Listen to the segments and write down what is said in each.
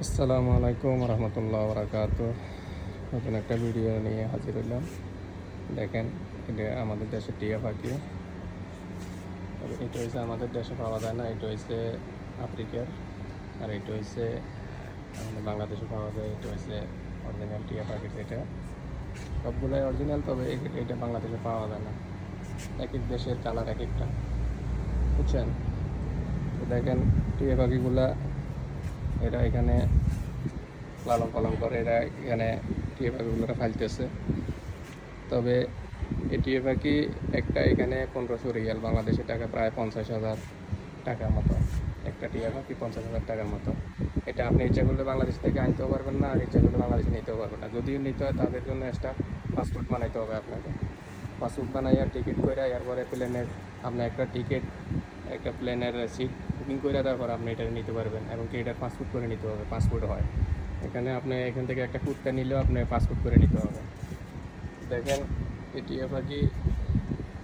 আসসালামু আলাইকুম রহমতুল্লাহ বরাকাতু। নতুন একটা ভিডিও নিয়ে হাজির হইলাম। দেখেন, এটা আমাদের দেশে টিয়া পাখি। তবে এটা হচ্ছে আমাদের দেশে পাওয়া যায় না, এটা হচ্ছে আফ্রিকার। আর এটা হচ্ছে আমাদের বাংলাদেশে পাওয়া যায়। এটা হচ্ছে অরিজিনাল টিয়া পাখি, যেটা সবগুলোই অরিজিনাল। তবে এটা বাংলাদেশে পাওয়া যায় না, এক এক দেশের কালার এক একটা, বুঝছেন? তো দেখেন, টিয়া পাখিগুলা এরা এখানে লালন পালন করে, এরা এখানে টিয়া পাখিগুলোরা ফালতেছে। তবে এই টিয়া পাখি একটা এখানে 1500 রিয়াল, বাংলাদেশি টাকা প্রায় 50,000 টাকার মতো। একটা টিয়া পাখি 50,000 টাকার মতো। এটা আপনি ইচ্ছা করলে বাংলাদেশ থেকে আনতেও পারবেন না, আর ইচ্ছা করলে বাংলাদেশে নিতেও পারবেন না। যদিও নিতে হয় তাদের জন্য একটা পাসপোর্ট বানাইতে হবে আপনাকে। পাসপোর্ট বানাইয়া টিকিট করে, এরপরে প্লেনের আপনার একটা টিকিট, একটা প্লেনের সিট বুকিং করে, তারপর আপনি এটা নিতে পারবেন। এবং কি এটার পাসপোর্ট করে নিতে হবে, পাসপোর্ট হয় এখানে। আপনি এখান থেকে একটা কুত্তা নিলেও আপনি পাসপোর্ট করে নিতে হবে। দেখেন, এই টিয়া পাখি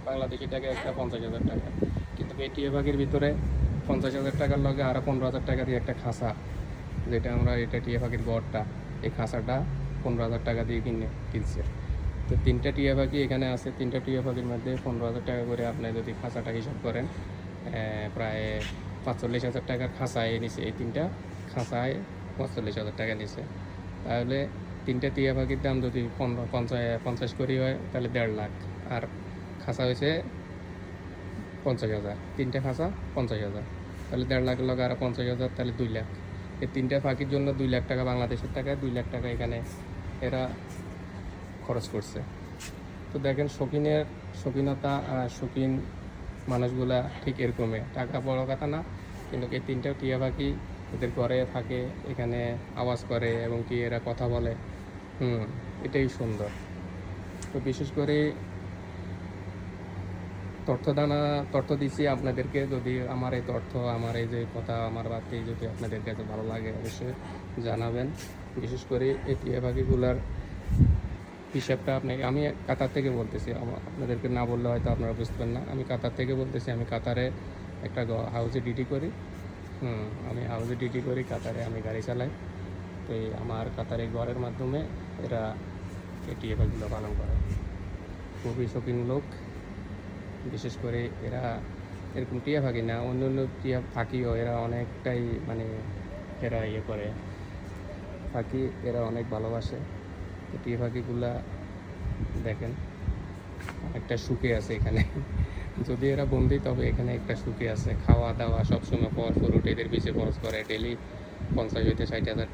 বাংলাদেশি টাকা একটা 50,000 টাকা, কিন্তু এই টিয়া পাখির ভিতরে 50,000 টাকার লগে আরও 15,000 টাকা দিয়ে একটা খাঁচা, যেটা আমরা এটা টিয়া পাখির গড়টা, এই খাঁচাটা 15,000 টাকা দিয়ে কিনছে। তো তিনটা টিয়া পাখি এখানে আছে, তিনটা টিয়া পাখির মধ্যে 15,000 টাকা করে আপনি যদি খাঁচাটা হিসাব করেন, প্রায় 45,000 টাকার খাঁচায় নিছে। এই তিনটা খাঁচায় 45,000 টাকা নিছে। তাহলে তিনটা টিয়া পাখির দাম যদি 50 করে হয়, তাহলে 1.5 লাখ। আর খাঁচা হয়েছে 50,000, তিনটা খাঁচা 50,000, তাহলে 1.5 লাখের লগে আরও 50,000, তাহলে 2 লাখ। এই তিনটা পাখির জন্য 2 লাখ টাকা, বাংলাদেশের টাকায় 2 লাখ টাকা এখানে এরা খরচ করছে। তো দেখেন, শৌখিনতা, শৌখিন মানুষগুলা ঠিক এরকমই, টাকা বড় কথা না, কিন্তু এই তিনটা টিয়া পাখি এদের ঘরে থাকে, এখানে আওয়াজ করে এবং কি এরা কথা বলে। এটাই সুন্দর। তো বিশেষ করে তথ্য দিচ্ছি আপনাদেরকে। যদি আমার এই তথ্য, আমার এই যে কথা, আমার বার্তাই যদি আপনাদের কাছে ভালো লাগে, অবশ্যই জানাবেন। বিশেষ করে এই টিয়া পাখিগুলার হিসাবটা আমি কাতার থেকে বলতেছি, আপনাদেরকে না বললে হয়তো আপনারা বুঝতেন না। আমি কাতার থেকে বলতেছি, আমি কাতারে একটা হাউসে ডিউটি করি। আমি হাউসে ডিউটি করি কাতারে, আমি গাড়ি চালাই। তো আমার কাতারে ঘরের মাধ্যমে এরা এই টিয়া পাখিগুলো পালন করে। খুবই শৌখিন লোক। বিশেষ করে এরা এরকম টিয়া পাখি না, অন্য অন্য টিয়া পাখিও এরা অনেকটাই মানে এরা করে পাখি, এরা অনেক ভালোবাসে। তো টিয়া পাখিগুলা দেখেন একটা সুখে আছে এখানে। যদি এরা বন্দি, তবে এখানে একটা সুখে আছে। খাওয়া দাওয়া সবসময়, ফল ফ্রুট এদের পিছিয়ে খরচ করে ডেলি 50 হইতে 60 হাজার